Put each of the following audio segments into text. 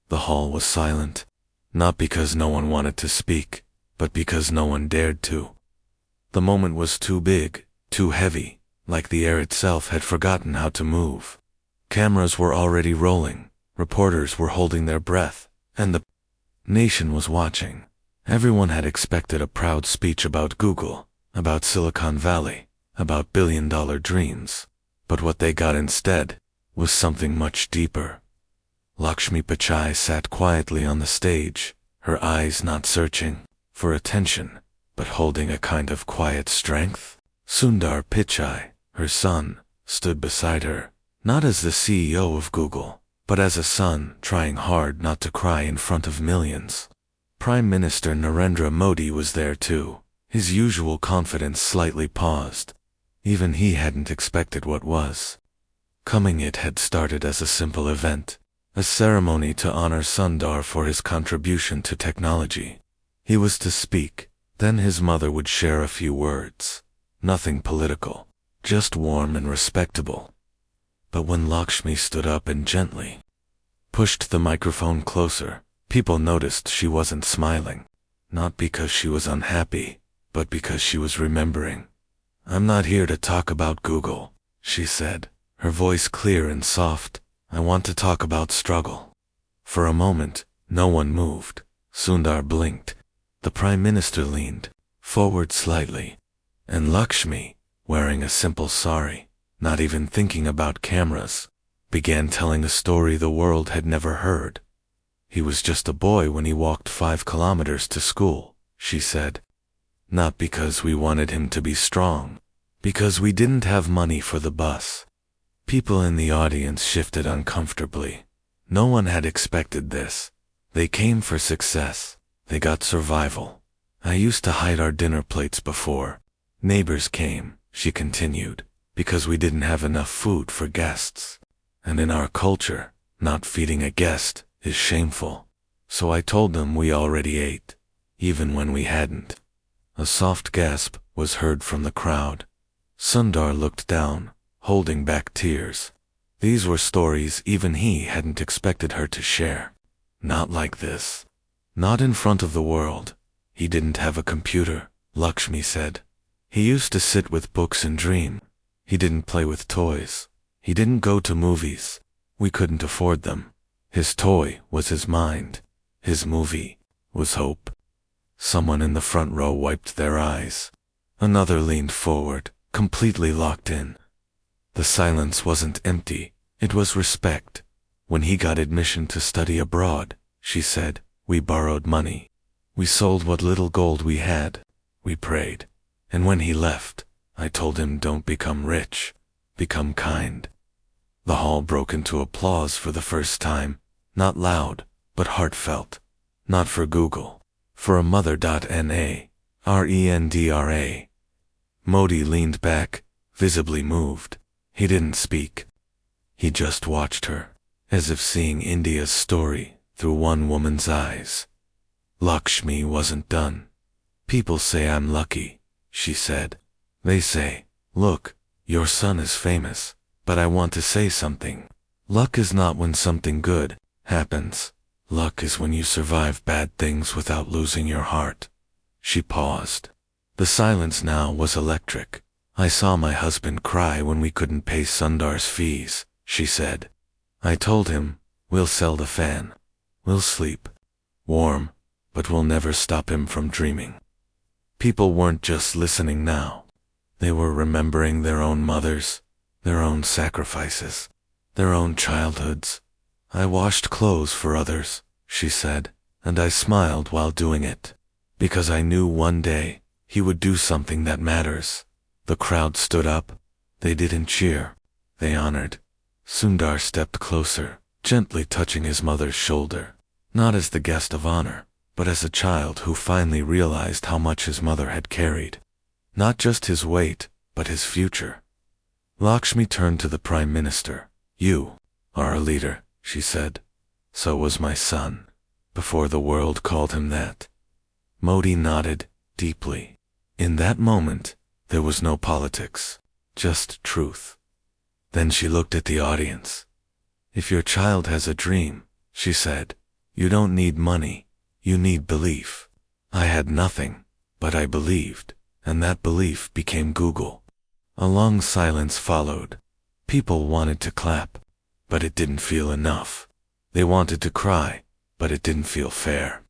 The hall was silent, not because no one wanted to speak, but because no one dared to. The moment was too big, too heavy, like the air itself had forgotten how to move. Cameras were already rolling, reporters were holding their breath, and the nation was watching. Everyone had expected a proud speech about Google, about Silicon Valley, about billion-dollar dreams. But what they got instead was something much deeper. Lakshmi Pichai sat quietly on the stage, her eyes not searching for attention, but holding a kind of quiet strength. Sundar Pichai, her son, stood beside her, not as the CEO of Google, but as a son trying hard not to cry in front of millions. Prime Minister Narendra Modi was there too, his usual confidence slightly paused. Even he hadn't expected what was coming. It had started as a simple event, a ceremony to honor Sundar for his contribution to technology. He was to speak, then his mother would share a few words. Nothing political, just warm and respectable. But when Lakshmi stood up and gently pushed the microphone closer, people noticed she wasn't smiling. Not because she was unhappy, but because she was remembering. "I'm not here to talk about Google," she said, her voice clear and soft. "I want to talk about struggle." For a moment, no one moved. Sundar blinked. The Prime Minister leaned forward slightly, and Lakshmi, wearing a simple sari, not even thinking about cameras, began telling a story the world had never heard. "He was just a boy when he walked 5 kilometers to school," she said. "Not because we wanted him to be strong, because we didn't have money for the bus." People in the audience shifted uncomfortably. No one had expected this. They came for success. They got survival. "I used to hide our dinner plates before neighbors came," she continued, "because we didn't have enough food for guests. And in our culture, not feeding a guest is shameful. So I told them we already ate, even when we hadn't." A soft gasp was heard from the crowd. Sundar looked down, holding back tears. These were stories even he hadn't expected her to share. Not like this. Not in front of the world. He didn't have a computer, Lakshmi said. He used to sit with books and dream. He didn't play with toys. He didn't go to movies. We couldn't afford them. His toy was his mind. His movie was hope. Someone in the front row wiped their eyes. Another leaned forward, completely locked in. The silence wasn't empty, it was respect. "When he got admission to study abroad," she said, "we borrowed money. We sold what little gold we had. We prayed. And when he left, I told him, don't become rich, become kind." The hall broke into applause for the first time, not loud, but heartfelt. Not for Google, for a mother.na, Rendra. Modi leaned back, visibly moved. He didn't speak. He just watched her, as if seeing India's story through one woman's eyes. Lakshmi wasn't done. "People say I'm lucky," she said. "They say, look, your son is famous, but I want to say something. Luck is not when something good happens. Luck is when you survive bad things without losing your heart." She paused. The silence now was electric. "I saw my husband cry when we couldn't pay Sundar's fees," she said. "I told him, we'll sell the fan. We'll sleep warm, but we'll never stop him from dreaming." People weren't just listening now. They were remembering their own mothers, their own sacrifices, their own childhoods. "I washed clothes for others," she said, "and I smiled while doing it, because I knew one day he would do something that matters." The crowd stood up. They didn't cheer. They honored. Sundar stepped closer, gently touching his mother's shoulder, not as the guest of honor, but as a child who finally realized how much his mother had carried. Not just his weight, but his future. Lakshmi turned to the Prime Minister. "You are a leader," she said. "So was my son, before the world called him that." Modi nodded, deeply. In that moment, there was no politics, just truth. Then she looked at the audience. "If your child has a dream," she said, You don't need money, you need belief. I had nothing, but I believed, and that belief became Google. A long silence followed. People wanted to clap, but it didn't feel enough. They wanted to cry, but it didn't feel fair.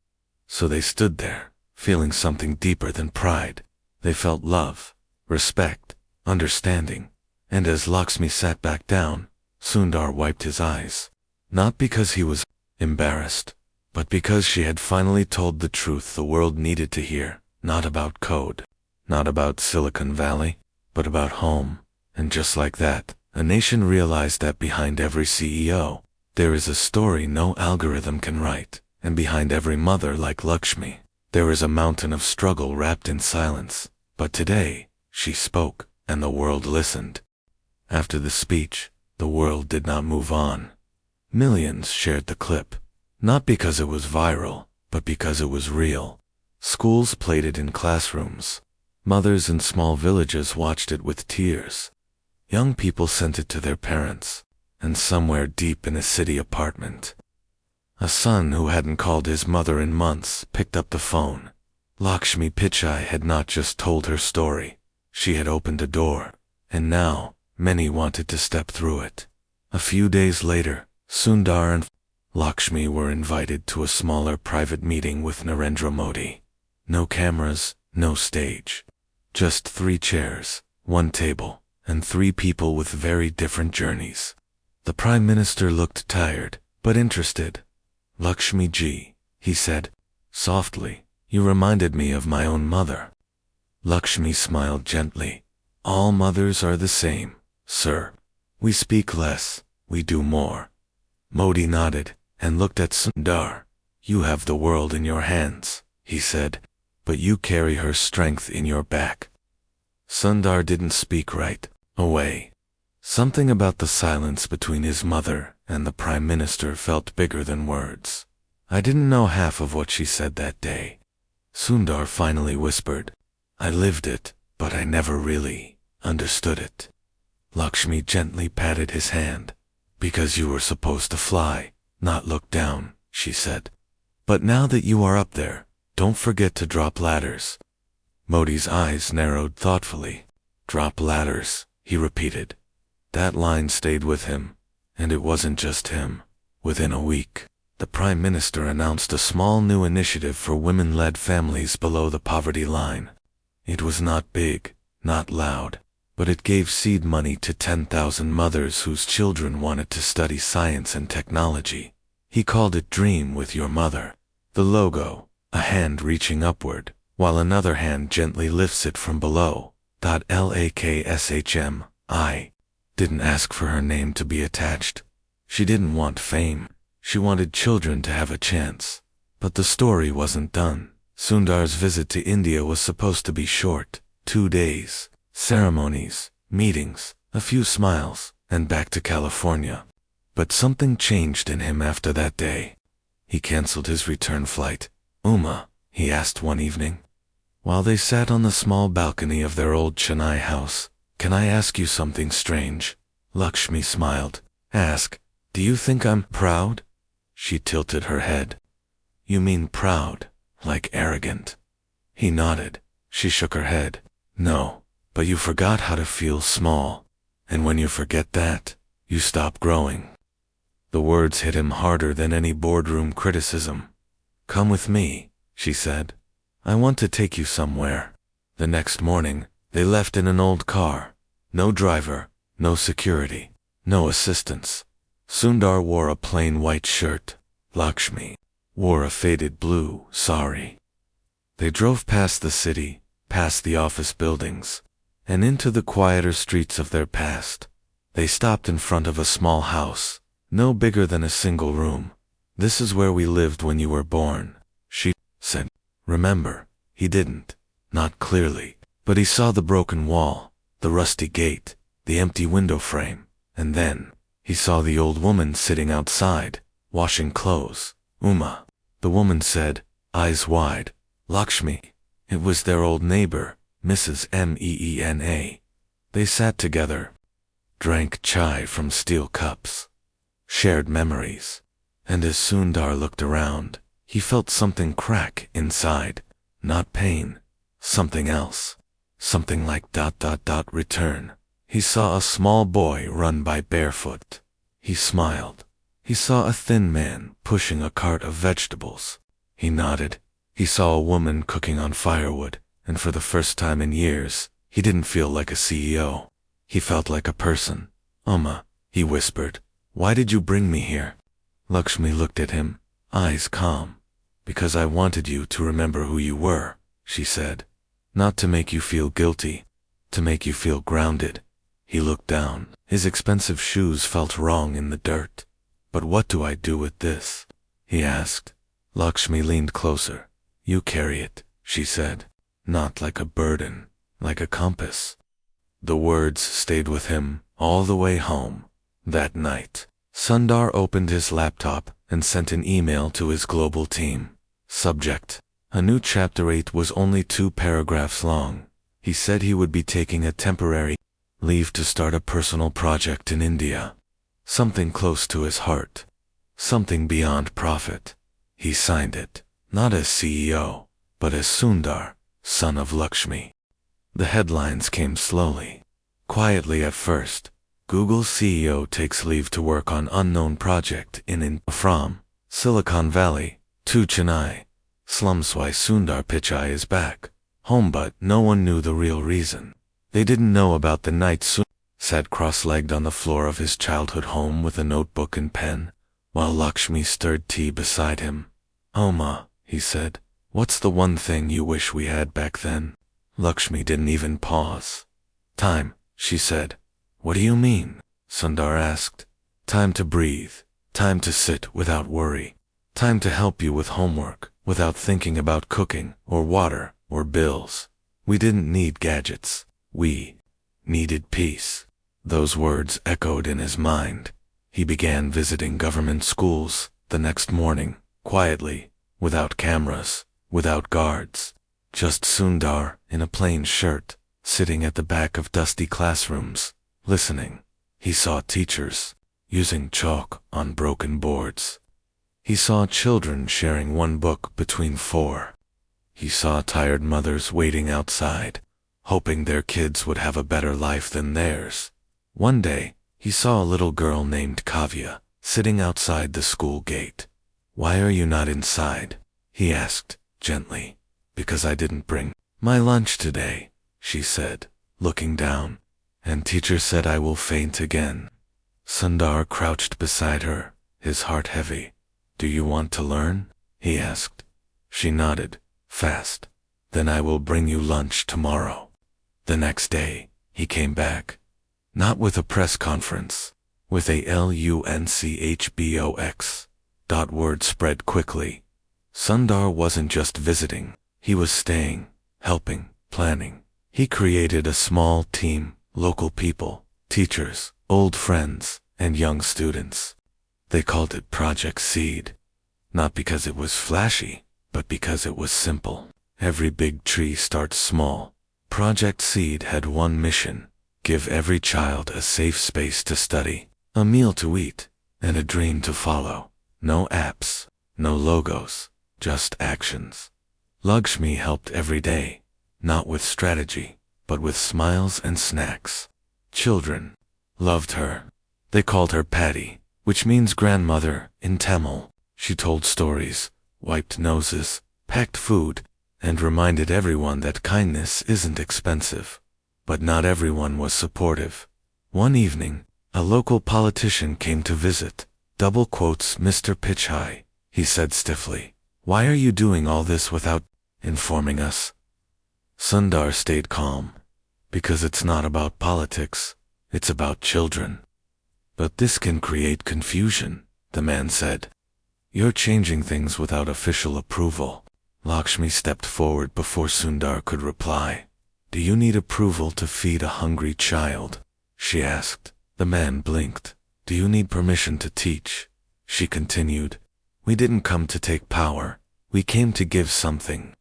So they stood there, feeling something deeper than pride. They felt love, respect, understanding. And as Lakshmi sat back down, Sundar wiped his eyes. Not because he was embarrassed, but because she had finally told the truth the world needed to hear. Not about code, not about Silicon Valley, but about home. And just like that, a nation realized that behind every CEO, there is a story no algorithm can write. And behind every mother like Lakshmi, there is a mountain of struggle wrapped in silence. But today, she spoke, and the world listened. After the speech, the world did not move on. Millions shared the clip, not because it was viral, but because it was real. Schools played it in classrooms. Mothers in small villages watched it with tears. Young people sent it to their parents, and somewhere deep in a city apartment, a son who hadn't called his mother in months picked up the phone. Lakshmi Pichai had not just told her story, she had opened a door, and now, many wanted to step through it. A few days later, Sundar and Lakshmi were invited to a smaller private meeting with Narendra Modi. No cameras, no stage. Just 3 chairs, 1 table, and 3 people with very different journeys. The Prime Minister looked tired, but interested. "Lakshmi ji," he said, softly, "you reminded me of my own mother." Lakshmi smiled gently. "All mothers are the same, sir. We speak less, we do more." Modi nodded, and looked at Sundar. "You have the world in your hands," he said, "but you carry her strength in your back." Sundar didn't speak right away. Something about the silence between his mother and the Prime Minister felt bigger than words. "I didn't know half of what she said that day." Sundar finally whispered, "I lived it, but I never really understood it." Lakshmi gently patted his hand. "Because you were supposed to fly, not look down," she said. "But now that you are up there, don't forget to drop ladders." Modi's eyes narrowed thoughtfully. "Drop ladders," he repeated. That line stayed with him, and it wasn't just him. Within a week, the Prime Minister announced a small new initiative for women-led families below the poverty line. It was not big, not loud, but it gave seed money to 10,000 mothers whose children wanted to study science and technology. He called it Dream with Your Mother. The logo, a hand reaching upward, while another hand gently lifts it from below. Lakshmi didn't ask for her name to be attached. She didn't want fame. She wanted children to have a chance. But the story wasn't done. Sundar's visit to India was supposed to be short, 2 days, ceremonies, meetings, a few smiles, and back to California. But something changed in him after that day. He canceled his return flight. "Uma," he asked one evening, while they sat on the small balcony of their old Chennai house, "can I ask you something strange?" Lakshmi smiled. "Ask. Do you think I'm proud?" She tilted her head. "You mean proud, like arrogant?" He nodded. She shook her head. "No, but you forgot how to feel small. And when you forget that, you stop growing." The words hit him harder than any boardroom criticism. "Come with me," she said. "I want to take you somewhere." The next morning, they left in an old car. No driver, no security, no assistance. Sundar wore a plain white shirt. Lakshmi wore a faded blue sari. They drove past the city, past the office buildings, and into the quieter streets of their past. They stopped in front of a small house, no bigger than a single room. "This is where we lived when you were born," she said. "Remember?" He didn't. Not clearly. But he saw the broken wall, the rusty gate, the empty window frame, and then he saw the old woman sitting outside, washing clothes. "Uma," the woman said, eyes wide. "Lakshmi." It was their old neighbor, Mrs. Meena. They sat together, drank chai from steel cups, shared memories, And as Sundar looked around, he felt something crack inside. Not pain. Something else. Something like ... return. He saw a small boy run by barefoot. He smiled. He saw a thin man pushing a cart of vegetables. He nodded. He saw a woman cooking on firewood, and for the first time in years, he didn't feel like a CEO. He felt like a person. Amma, he whispered, why did you bring me here? Lakshmi looked at him, eyes calm. Because I wanted you to remember who you were, she said. Not to make you feel guilty, to make you feel grounded. He looked down. His expensive shoes felt wrong in the dirt. But what do I do with this? He asked. Lakshmi leaned closer. You carry it, she said. Not like a burden, like a compass. The words stayed with him all the way home. That night, Sundar opened his laptop and sent an email to his global team. Subject: a new chapter 8 was only 2 paragraphs long. He said he would be taking a temporary leave to start a personal project in India. Something close to his heart. Something beyond profit. He signed it, not as CEO, but as Sundar, son of Lakshmi. The headlines came slowly, quietly at first. Google CEO takes leave to work on unknown project in India. From Silicon Valley to Chennai. Slums. Why Sundar Pichai is back home, but no one knew the real reason. They didn't know about the night Sundar sat cross-legged on the floor of his childhood home with a notebook and pen, while Lakshmi stirred tea beside him. Oh ma, he said, what's the one thing you wish we had back then? Lakshmi didn't even pause. Time, she said. What do you mean? Sundar asked. Time to breathe, time to sit without worry, time to help you with homework, without thinking about cooking, or water, or bills. We didn't need gadgets. We needed peace. Those words echoed in his mind. He began visiting government schools the next morning, quietly, without cameras, without guards. Just Sundar, in a plain shirt, sitting at the back of dusty classrooms, listening. He saw teachers using chalk on broken boards. He saw children sharing one book between 4. He saw tired mothers waiting outside, hoping their kids would have a better life than theirs. One day, he saw a little girl named Kavya, sitting outside the school gate. Why are you not inside? He asked, gently. Because I didn't bring my lunch today, she said, looking down. And teacher said I will faint again. Sundar crouched beside her, his heart heavy. Do you want to learn? He asked. She nodded, fast. Then I will bring you lunch tomorrow. The next day, he came back. Not with a press conference, with a lunchbox. Word spread quickly. Sundar wasn't just visiting, he was staying, helping, planning. He created a small team, local people, teachers, old friends, and young students. They called it Project Seed. Not because it was flashy, but because it was simple. Every big tree starts small. Project Seed had one mission: give every child a safe space to study, a meal to eat, and a dream to follow. No apps, no logos, just actions. Lakshmi helped every day, not with strategy, but with smiles and snacks. Children loved her. They called her Patty, which means grandmother in Tamil. She told stories, wiped noses, packed food, and reminded everyone that kindness isn't expensive. But not everyone was supportive. One evening, a local politician came to visit. Mr. Pichai, he said stiffly. Why are you doing all this without informing us? Sundar stayed calm. Because it's not about politics, it's about children. But this can create confusion, the man said. You're changing things without official approval. Lakshmi stepped forward before Sundar could reply. Do you need approval to feed a hungry child? She asked. The man blinked. Do you need permission to teach? She continued. We didn't come to take power. We came to give something.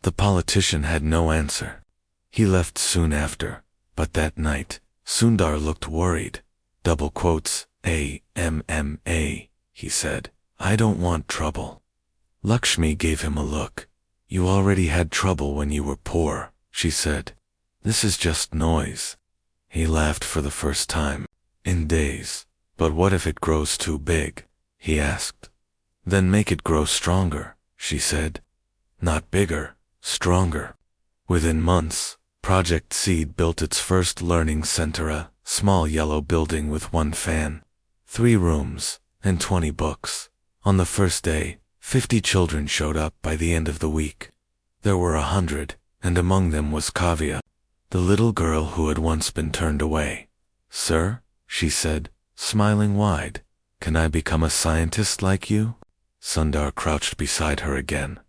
The politician had no answer. He left soon after, but that night, Sundar looked worried. "AMMA," he said. I don't want trouble. Lakshmi gave him a look. You already had trouble when you were poor, she said. This is just noise. He laughed for the first time in days. But what if it grows too big? He asked. Then make it grow stronger, she said. Not bigger, stronger. Within months, Project Seed built its first learning center, a small yellow building with 1 fan, 3 rooms, and 20 books. On the first day, 50 children showed up. By the end of the week, there were 100, and among them was Kavya, the little girl who had once been turned away. Sir, she said, smiling wide, can I become a scientist like you? Sundar crouched beside her again.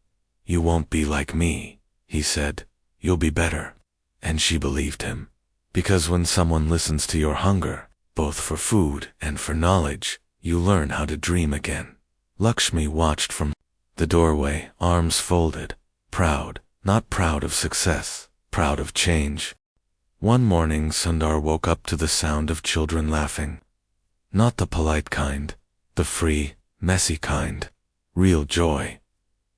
You won't be like me, he said. You'll be better. And she believed him. Because when someone listens to your hunger, both for food and for knowledge, you learn how to dream again. Lakshmi watched from the doorway, arms folded, proud, not proud of success, proud of change. One morning Sundar woke up to the sound of children laughing. Not the polite kind, the free, messy kind. Real joy.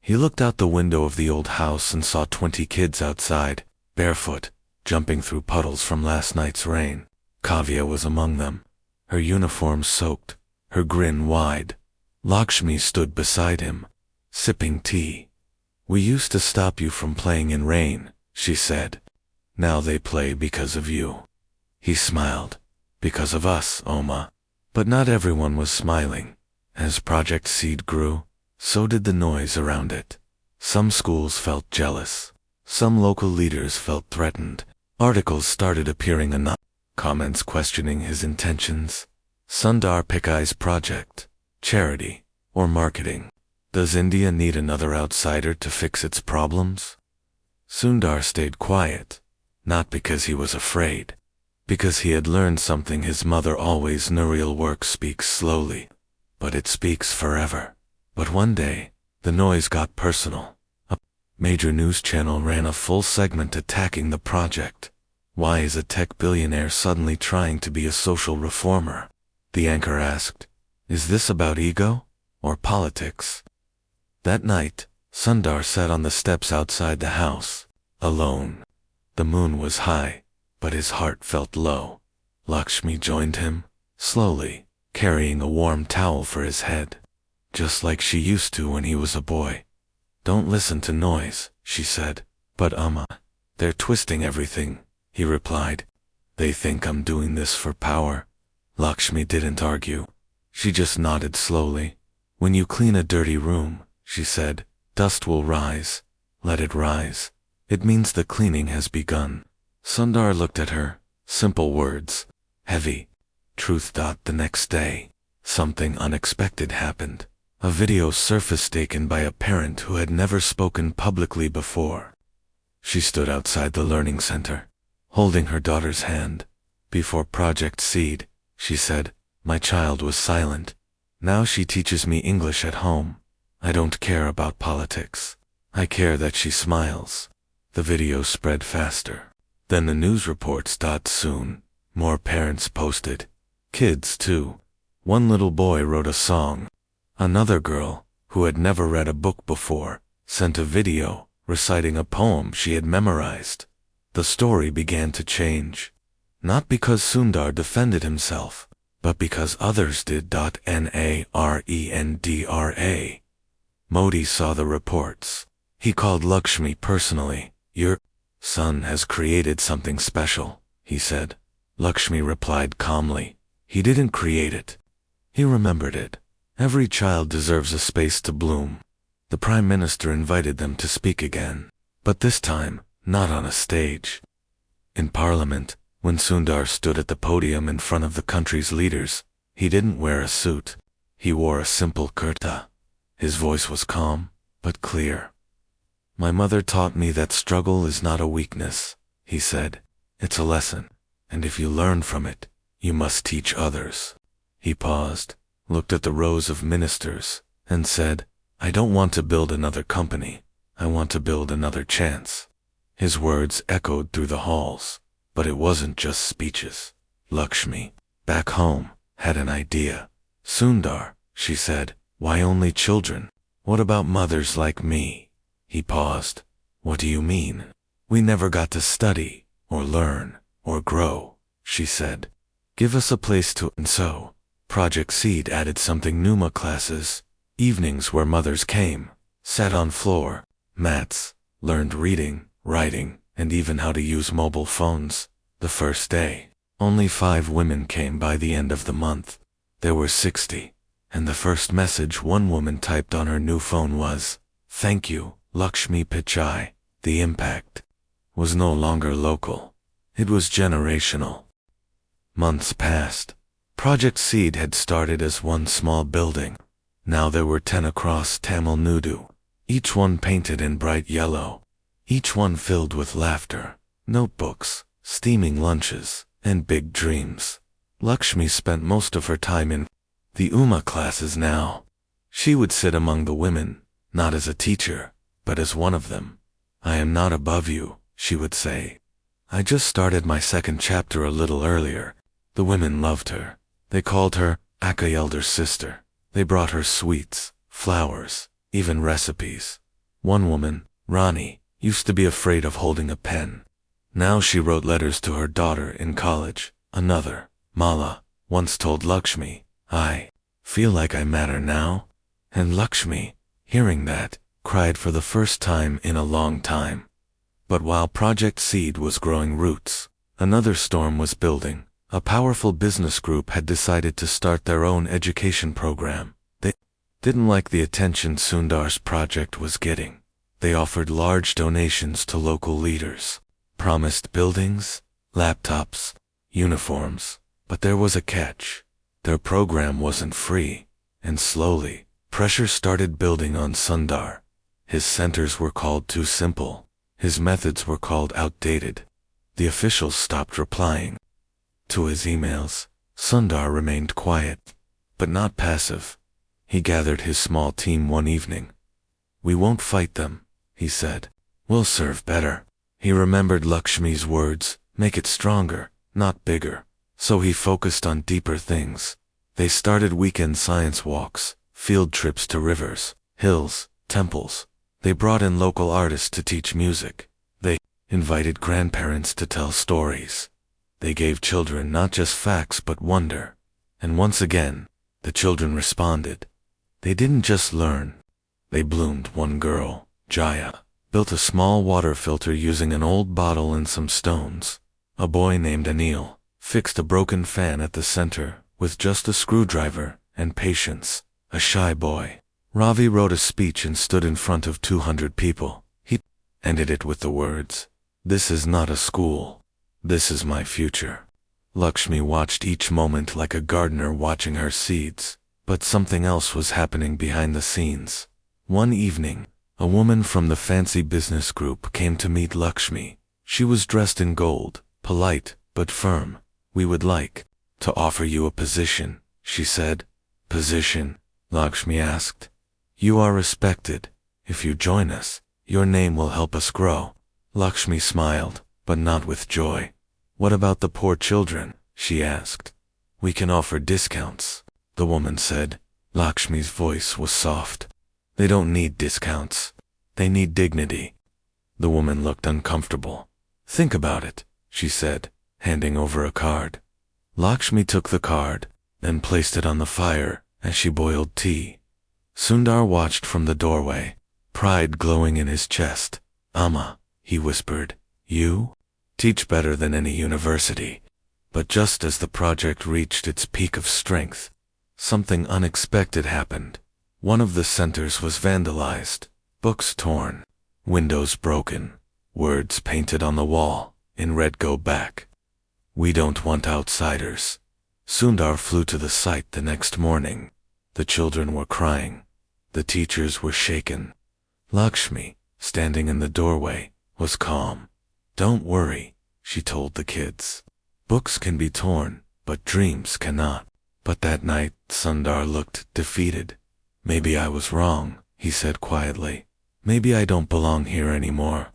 He looked out the window of the old house and saw 20 kids outside, barefoot, jumping through puddles from last night's rain. Kavya was among them, her uniform soaked, her grin wide. Lakshmi stood beside him, sipping tea. We used to stop you from playing in rain, she said. Now they play because of you. He smiled. Because of us, Amma. But not everyone was smiling. As Project Seed grew, so did the noise around it. Some schools felt jealous. Some local leaders felt threatened. Articles started appearing anonymous, comments questioning his intentions. Sundar Pichai's project, charity, or marketing. Does India need another outsider to fix its problems? Sundar stayed quiet, not because he was afraid, because he had learned something his mother always knew: real work speaks slowly, but it speaks forever. But one day, the noise got personal. A major news channel ran a full segment attacking the project. Why is a tech billionaire suddenly trying to be a social reformer? The anchor asked. Is this about ego or politics? That night, Sundar sat on the steps outside the house, alone. The moon was high, but his heart felt low. Lakshmi joined him, slowly, carrying a warm towel for his head, just like she used to when he was a boy. Don't listen to noise, she said. But Amma, they're twisting everything, he replied. They think I'm doing this for power. Lakshmi didn't argue. She just nodded slowly. When you clean a dirty room, she said, dust will rise. Let it rise. It means the cleaning has begun. Sundar looked at her. Simple words. Heavy. Truth. The next day, something unexpected happened. A video surfaced taken by a parent who had never spoken publicly before. She stood outside the learning center, holding her daughter's hand. Before Project Seed, she said, my child was silent. Now she teaches me English at home. I don't care about politics. I care that she smiles. The video spread faster. Then the news reports. Soon, more parents posted. Kids too. One little boy wrote a song. Another girl, who had never read a book before, sent a video, reciting a poem she had memorized. The story began to change. Not because Sundar defended himself, but because others did. Narendra. Modi saw the reports. He called Lakshmi personally. Your son has created something special, he said. Lakshmi replied calmly. He didn't create it. He remembered it. Every child deserves a space to bloom. The Prime Minister invited them to speak again, but this time, not on a stage. In Parliament, when Sundar stood at the podium in front of the country's leaders, he didn't wear a suit. He wore a simple kurta. His voice was calm, but clear. My mother taught me that struggle is not a weakness, he said. It's a lesson, and if you learn from it, you must teach others. He paused, looked at the rows of ministers, and said, I don't want to build another company. I want to build another chance. His words echoed through the halls, but it wasn't just speeches. Lakshmi, back home, had an idea. Sundar, she said, Why only children? What about mothers like me? He paused. What do you mean? We never got to study, or learn, or grow, she said. Give us a place to. And so, Project Seed added something new: classes, evenings where mothers came, sat on floor, mats, learned reading, writing, and even how to use mobile phones. The first day, only 5 women came. By the end of the month, there were 60, and the first message one woman typed on her new phone was, "Thank you, Lakshmi Pichai." The impact was no longer local. It was generational. Months passed. Project Seed had started as one small building. Now there were 10 across Tamil Nadu, each one painted in bright yellow, each one filled with laughter, notebooks, steaming lunches, and big dreams. Lakshmi spent most of her time in the Uma classes now. She would sit among the women, not as a teacher, but as one of them. "I am not above you," she would say. "I just started my 2nd chapter a little earlier." The women loved her. They called her Akka, elder sister. They brought her sweets, flowers, even recipes. One woman, Rani, used to be afraid of holding a pen. Now she wrote letters to her daughter in college. Another, Mala, once told Lakshmi, "I feel like I matter now." And Lakshmi, hearing that, cried for the first time in a long time. But while Project Seed was growing roots, another storm was building. A powerful business group had decided to start their own education program. They didn't like the attention Sundar's project was getting. They offered large donations to local leaders, promised buildings, laptops, uniforms, but there was a catch. Their program wasn't free, and slowly, pressure started building on Sundar. His centers were called too simple. His methods were called outdated. The officials stopped replying to his emails. Sundar remained quiet, but not passive. He gathered his small team one evening. "We won't fight them," he said. "We'll serve better." He remembered Lakshmi's words, "Make it stronger, not bigger." So he focused on deeper things. They started weekend science walks, field trips to rivers, hills, temples. They brought in local artists to teach music. They invited grandparents to tell stories. They gave children not just facts but wonder. And once again, the children responded. They didn't just learn. They bloomed. One girl, Jaya, built a small water filter using an old bottle and some stones. A boy named Anil fixed a broken fan at the center with just a screwdriver and patience. A shy boy, Ravi, wrote a speech and stood in front of 200 people. He ended it with the words, "This is not a school. This is my future." Lakshmi watched each moment like a gardener watching her seeds, but something else was happening behind the scenes. One evening, a woman from the fancy business group came to meet Lakshmi. She was dressed in gold, polite but firm. "We would like to offer you a position," she said. "Position?" Lakshmi asked. "You are respected. If you join us, your name will help us grow." Lakshmi smiled, but not with joy. "What about the poor children?" she asked. "We can offer discounts," the woman said. Lakshmi's voice was soft. "They don't need discounts. They need dignity." The woman looked uncomfortable. "Think about it," she said, handing over a card. Lakshmi took the card, then placed it on the fire as she boiled tea. Sundar watched from the doorway, pride glowing in his chest. "Amma," he whispered, "you teach better than any university." But just as the project reached its peak of strength, something unexpected happened. One of the centers was vandalized, books torn, windows broken, words painted on the wall, in red, "Go back. We don't want outsiders." Sundar flew to the site the next morning. The children were crying. The teachers were shaken. Lakshmi, standing in the doorway, was calm. "Don't worry," she told the kids. "Books can be torn, but dreams cannot." But that night, Sundar looked defeated. "Maybe I was wrong," he said quietly. "Maybe I don't belong here anymore."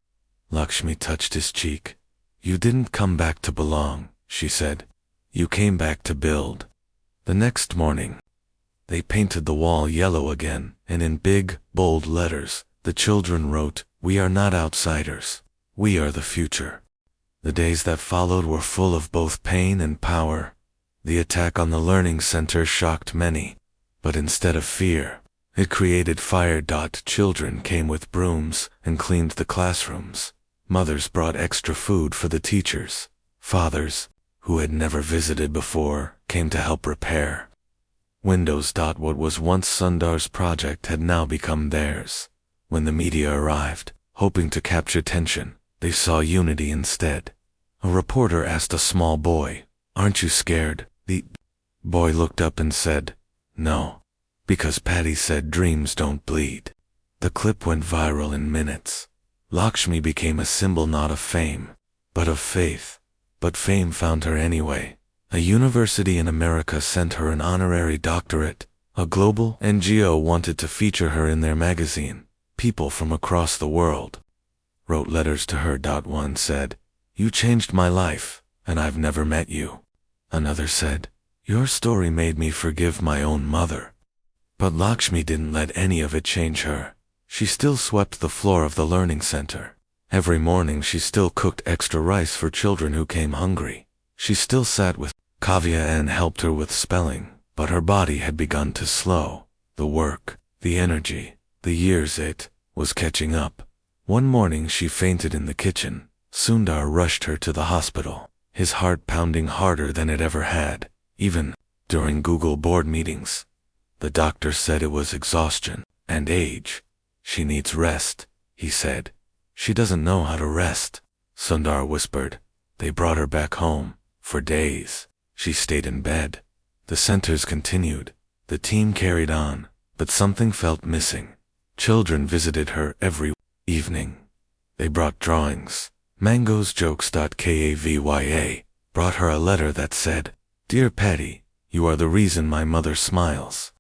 Lakshmi touched his cheek. "You didn't come back to belong," she said. "You came back to build." The next morning, They painted the wall yellow again, and in big, bold letters, the children wrote, "We are not outsiders. We are the future." The days that followed were full of both pain and power. The attack on the learning center shocked many, but instead of fear, it created fire. Children came with brooms and cleaned the classrooms. Mothers brought extra food for the teachers. Fathers, who had never visited before, came to help repair windows. What was once Sundar's project had now become theirs. When the media arrived, hoping to capture attention, they saw unity instead. A reporter asked a small boy, "Aren't you scared?" The boy looked up and said, "No, because Patty said dreams don't bleed." The clip went viral in minutes. Lakshmi became a symbol not of fame, but of faith. But fame found her anyway. A university in America sent her an honorary doctorate. A global NGO wanted to feature her in their magazine. People from across the world wrote letters to her. One said, "You changed my life, and I've never met you." Another said, "Your story made me forgive my own mother." But Lakshmi didn't let any of it change her. She still swept the floor of the learning center. Every morning she still cooked extra rice for children who came hungry. She still sat with Kavya and helped her with spelling, but her body had begun to slow. The work, the energy, the years, it was catching up. One morning she fainted in the kitchen. Sundar rushed her to the hospital, his heart pounding harder than it ever had, even during Google board meetings. The doctor said it was exhaustion and age. "She needs rest," he said. "She doesn't know how to rest," Sundar whispered. They brought her back home. For days, she stayed in bed. The centers continued. The team carried on, but something felt missing. Children visited her every evening. They brought drawings, mangoes, jokes. Kavya brought her a letter that said, "Dear Patty, you are the reason my mother smiles."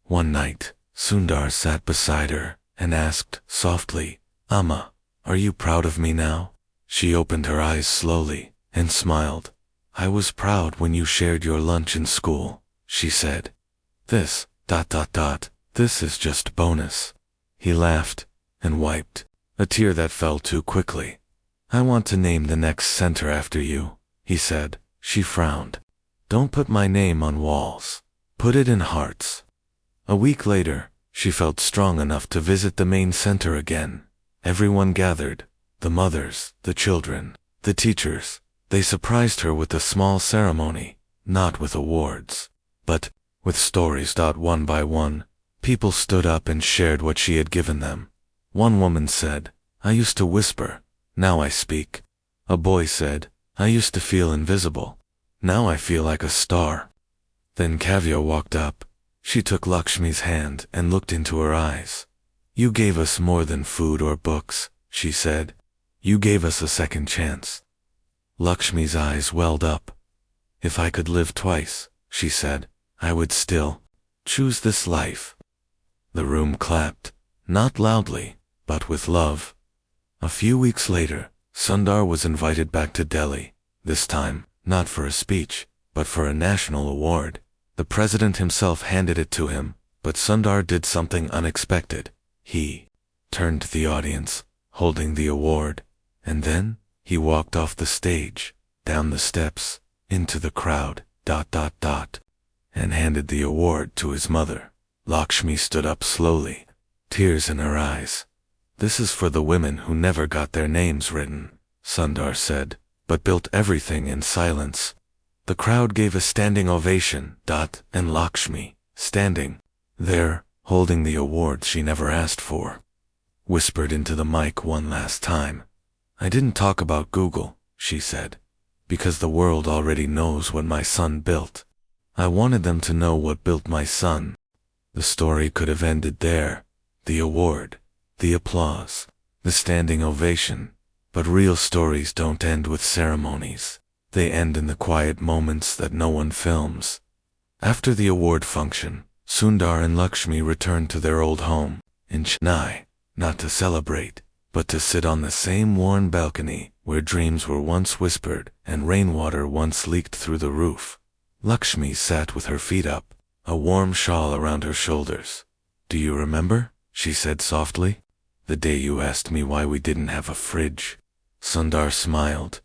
One night, Sundar sat beside her and asked softly, "Amma, are you proud of me now?" She opened her eyes slowly and smiled. "I was proud when you shared your lunch in school," she said. This is just bonus." He laughed and wiped a tear that fell too quickly. "I want to name the next center after you," he said. She frowned. "Don't put my name on walls. Put it in hearts." A week later, she felt strong enough to visit the main center again. Everyone gathered, the mothers, the children, the teachers. They surprised her with a small ceremony, not with awards, but with stories. One by one, people stood up and shared what she had given them. One woman said, "I used to whisper, now I speak." A boy said, "I used to feel invisible. Now I feel like a star." Then Kavya walked up. She took Lakshmi's hand and looked into her eyes. "You gave us more than food or books," she said. "You gave us a second chance." Lakshmi's eyes welled up. "If I could live twice," she said, "I would still choose this life." The room clapped, not loudly, but with love. A few weeks later, Sundar was invited back to Delhi, this time, not for a speech, but for a national award. The president himself handed it to him, but Sundar did something unexpected. He turned to the audience, holding the award, and then he walked off the stage, down the steps, into the crowd, and handed the award to his mother. Lakshmi stood up slowly, tears in her eyes. "This is for the women who never got their names written," Sundar said, but built everything in silence. The crowd gave a standing ovation. And Lakshmi, standing there, holding the award she never asked for, whispered into the mic one last time. "I didn't talk about Google," she said, "because the world already knows what my son built. I wanted them to know what built my son." The story could have ended there. The award, the applause, the standing ovation. But real stories don't end with ceremonies. They end in the quiet moments that no one films. After the award function, Sundar and Lakshmi returned to their old home in Chennai, not to celebrate, but to sit on the same worn balcony where dreams were once whispered and rainwater once leaked through the roof. Lakshmi sat with her feet up, a warm shawl around her shoulders. "Do you remember?" she said softly. "The day you asked me why we didn't have a fridge." Sundar smiled.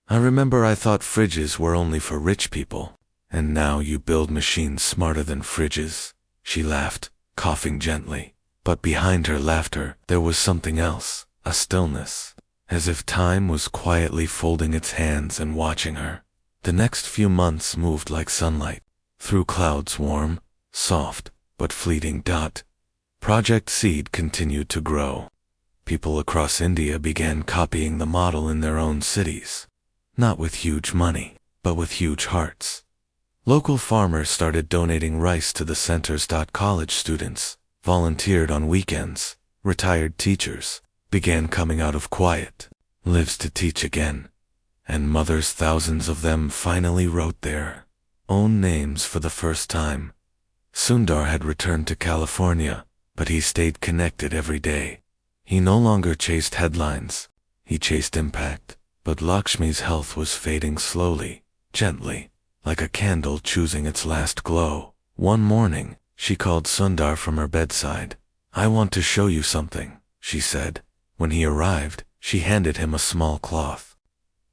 "I remember I thought fridges were only for rich people. And now you build machines smarter than fridges." She laughed, coughing gently. But behind her laughter, there was something else, a stillness, as if time was quietly folding its hands and watching her. The next few months moved like sunlight, through clouds warm, soft, but fleeting. Project Seed continued to grow. People across India began copying the model in their own cities. Not with huge money, but with huge hearts. Local farmers started donating rice to the centers. College students volunteered on weekends. Retired teachers began coming out of quiet lives to teach again. And mothers, thousands of them, finally wrote their own names for the first time. Sundar had returned to California, but he stayed connected every day. He no longer chased headlines. He chased impact. But Lakshmi's health was fading slowly, gently, like a candle choosing its last glow. One morning, she called Sundar from her bedside. "I want to show you something," she said. When he arrived, she handed him a small cloth.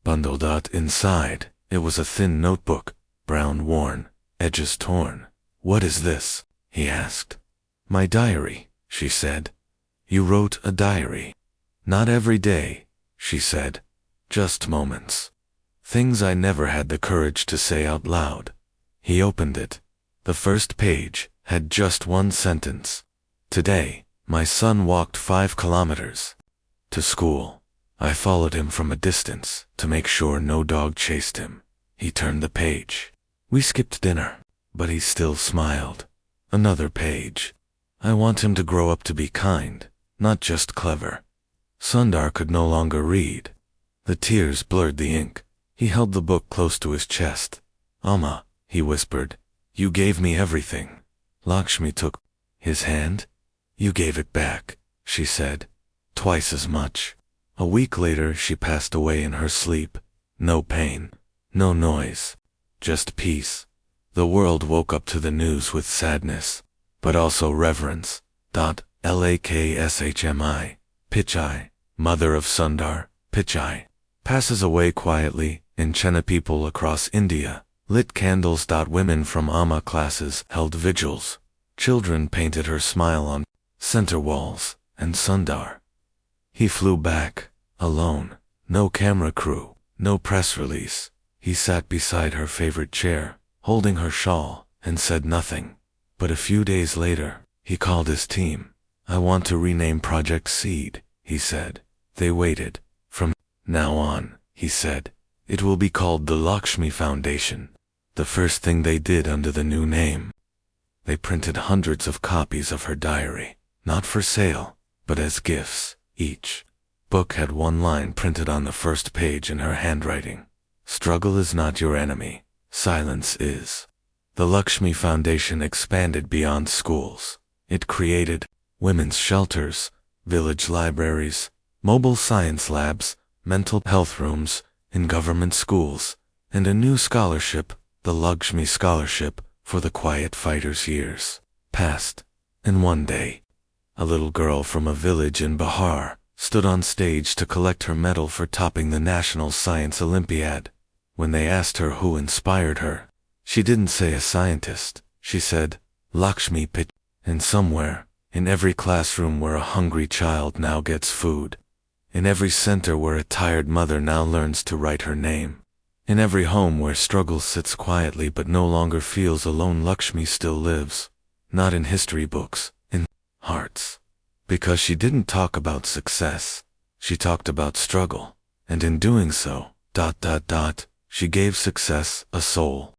Bundled inside, it was a thin notebook, brown worn, edges torn. "What is this?" he asked. "My diary," she said. "You wrote a diary." "Not every day," she said. "Just moments. Things I never had the courage to say out loud." He opened it. The first page had just one sentence. "Today, my son walked 5 kilometers to school. I followed him from a distance to make sure no dog chased him." He turned the page. "We skipped dinner, but he still smiled." Another page. "I want him to grow up to be kind, not just clever." Sundar could no longer read. The tears blurred the ink. He held the book close to his chest. "Amma," he whispered, "you gave me everything." Lakshmi took his hand. "You gave it back," she said. "Twice as much." A week later, she passed away in her sleep. No pain, no noise, just peace. The world woke up to the news with sadness, but also reverence. Lakshmi Pichai, mother of Sundar Pichai, passes away quietly in Chennai. People across India lit candles. Women from amma classes held vigils. Children painted her smile on center walls, and Sundar, he flew back, alone, no camera crew, no press release. He sat beside her favorite chair, holding her shawl, and said nothing. But a few days later, he called his team. "I want to rename Project Seed," he said. They waited. "From now on," he said, "it will be called the Lakshmi Foundation." The first thing they did under the new name, they printed hundreds of copies of her diary, not for sale, but as gifts. Each book had one line printed on the first page in her handwriting. "Struggle is not your enemy. Silence is." The Lakshmi Foundation expanded beyond schools. It created women's shelters, village libraries, mobile science labs, mental health rooms in government schools, and a new scholarship, the Lakshmi Scholarship, for the quiet fighters. Years passed, and one day, a little girl from a village in Bihar stood on stage to collect her medal for topping the National Science Olympiad. When they asked her who inspired her, she didn't say a scientist. She said, "Lakshmi Pichai." And somewhere, in every classroom where a hungry child now gets food, in every center where a tired mother now learns to write her name, in every home where struggle sits quietly but no longer feels alone, Lakshmi still lives. Not in history books, in hearts. Because she didn't talk about success, she talked about struggle. And in doing so, she gave success a soul.